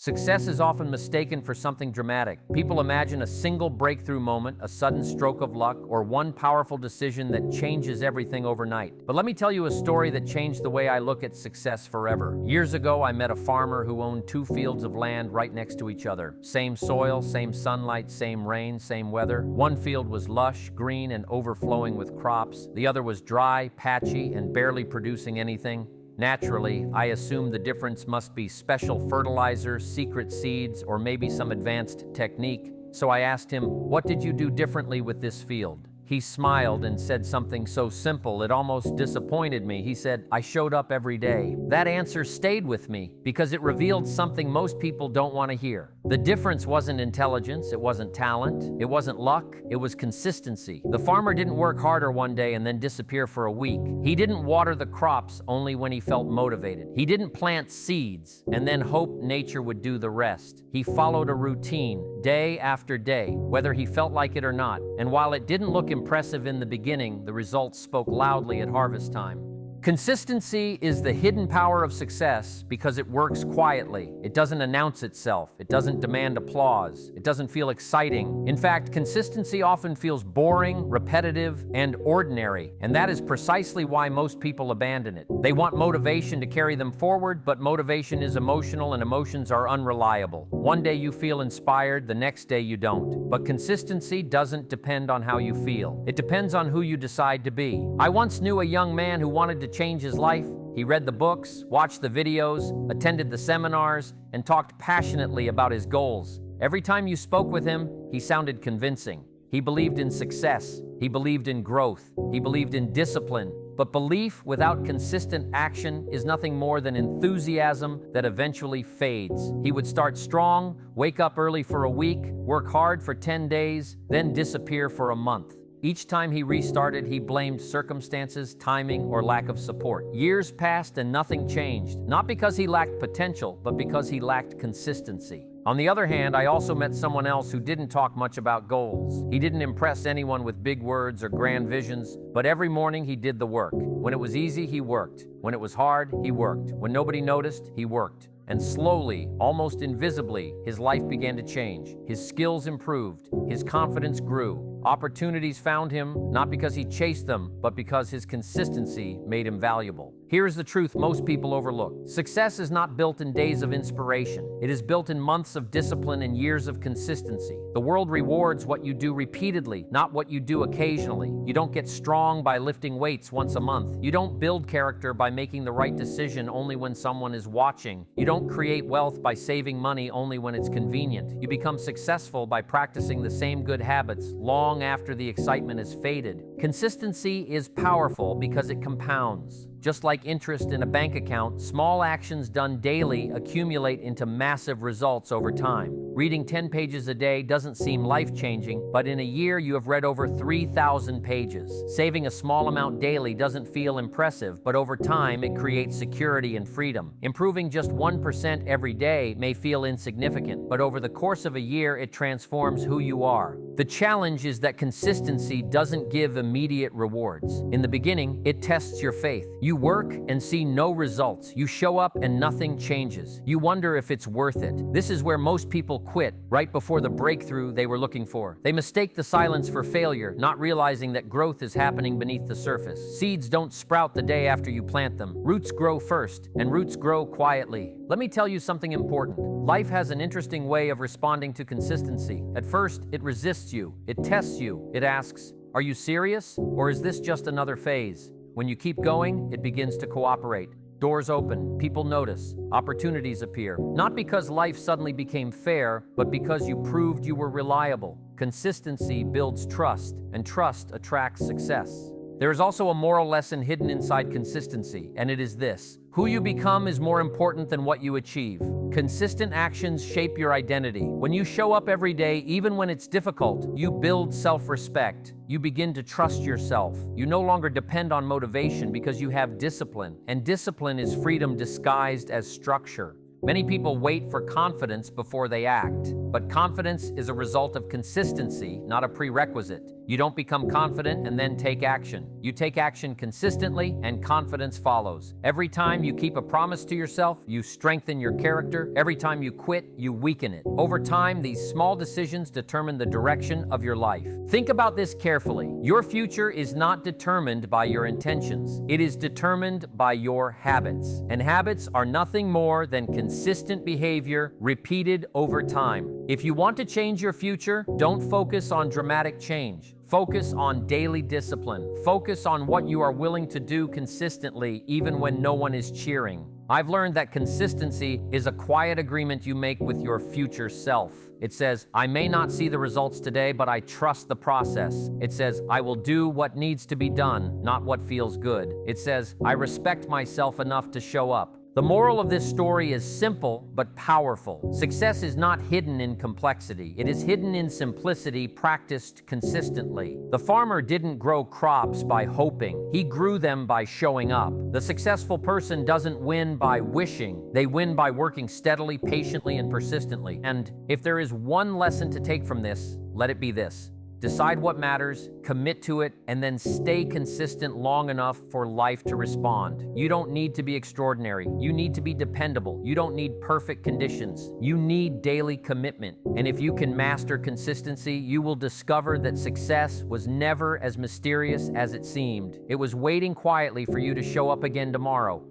Success is often mistaken for something dramatic. People imagine a single breakthrough moment, a sudden stroke of luck, or one powerful decision that changes everything overnight. But let me tell you a story that changed the way I look at success forever. Years ago, I met a farmer who owned 2 fields of land right next to each other. Same soil, same sunlight, same rain, same weather. One field was lush, green, and overflowing with crops. The other was dry, patchy, and barely producing anything. Naturally, I assumed the difference must be special fertilizer, secret seeds, or maybe some advanced technique. So I asked him, "What did you do differently with this field?" He smiled and said something so simple it almost disappointed me. He said, "I showed up every day." That answer stayed with me because it revealed something most people don't want to hear. The difference wasn't intelligence, it wasn't talent, it wasn't luck, it was consistency. The farmer didn't work harder one day and then disappear for a week. He didn't water the crops only when he felt motivated. He didn't plant seeds and then hope nature would do the rest. He followed a routine, day after day, whether he felt like it or not. And while it didn't look impressive in the beginning, the results spoke loudly at harvest time. Consistency is the hidden power of success because it works quietly. It doesn't announce itself. It doesn't demand applause. It doesn't feel exciting. In fact, consistency often feels boring, repetitive, and ordinary. And that is precisely why most people abandon it. They want motivation to carry them forward, but motivation is emotional and emotions are unreliable. One day you feel inspired, the next day you don't. But consistency doesn't depend on how you feel. It depends on who you decide to be. I once knew a young man who wanted to change his life. He read the books, watched the videos, attended the seminars, and talked passionately about his goals. Every time you spoke with him, he sounded convincing. He believed in success. He believed in growth. He believed in discipline. But belief without consistent action is nothing more than enthusiasm that eventually fades. He would start strong, wake up early for a week, work hard for 10 days, then disappear for a month. Each time he restarted, he blamed circumstances, timing, or lack of support. Years passed and nothing changed, not because he lacked potential, but because he lacked consistency. On the other hand, I also met someone else who didn't talk much about goals. He didn't impress anyone with big words or grand visions, but every morning he did the work. When it was easy, he worked. When it was hard, he worked. When nobody noticed, he worked. And slowly, almost invisibly, his life began to change. His skills improved. His confidence grew. Opportunities found him, not because he chased them, but because his consistency made him valuable. Here's the truth most people overlook. Success is not built in days of inspiration. It is built in months of discipline and years of consistency. The world rewards what you do repeatedly, not what you do occasionally. You don't get strong by lifting weights once a month. You don't build character by making the right decision only when someone is watching. You don't create wealth by saving money only when it's convenient. You become successful by practicing the same good habits long after the excitement has faded. Consistency is powerful because it compounds. Just like interest in a bank account, small actions done daily accumulate into massive results over time. Reading 10 pages a day doesn't seem life-changing, but in a year you have read over 3,000 pages. Saving a small amount daily doesn't feel impressive, but over time it creates security and freedom. Improving just 1% every day may feel insignificant, but over the course of a year it transforms who you are. The challenge is that consistency doesn't give immediate rewards. In the beginning, it tests your faith. You work and see no results. You show up and nothing changes. You wonder if it's worth it. This is where most people quit, right before the breakthrough they were looking for. They mistake the silence for failure, not realizing that growth is happening beneath the surface. Seeds don't sprout the day after you plant them. Roots grow first, and roots grow quietly. Let me tell you something important. Life has an interesting way of responding to consistency. At first, it resists you. It tests you. It asks, "Are you serious? Or is this just another phase?" When you keep going, it begins to cooperate. Doors open, people notice, opportunities appear. Not because life suddenly became fair, but because you proved you were reliable. Consistency builds trust, and trust attracts success. There is also a moral lesson hidden inside consistency, and it is this: who you become is more important than what you achieve. Consistent actions shape your identity. When you show up every day, even when it's difficult, you build self-respect. You begin to trust yourself. You no longer depend on motivation because you have discipline, and discipline is freedom disguised as structure. Many people wait for confidence before they act. But confidence is a result of consistency, not a prerequisite. You don't become confident and then take action. You take action consistently, and confidence follows. Every time you keep a promise to yourself, you strengthen your character. Every time you quit, you weaken it. Over time, these small decisions determine the direction of your life. Think about this carefully. Your future is not determined by your intentions. It is determined by your habits. And habits are nothing more than consistent behavior repeated over time. If you want to change your future, don't focus on dramatic change. Focus on daily discipline. Focus on what you are willing to do consistently, even when no one is cheering. I've learned that consistency is a quiet agreement you make with your future self. It says, I may not see the results today, but I trust the process. It says, I will do what needs to be done, not what feels good. It says, I respect myself enough to show up. The moral of this story is simple but powerful. Success is not hidden in complexity. It is hidden in simplicity practiced consistently. The farmer didn't grow crops by hoping. He grew them by showing up. The successful person doesn't win by wishing. They win by working steadily, patiently, and persistently. And if there is one lesson to take from this, let it be this. Decide what matters, commit to it, and then stay consistent long enough for life to respond. You don't need to be extraordinary. You need to be dependable. You don't need perfect conditions. You need daily commitment. And if you can master consistency, you will discover that success was never as mysterious as it seemed. It was waiting quietly for you to show up again tomorrow.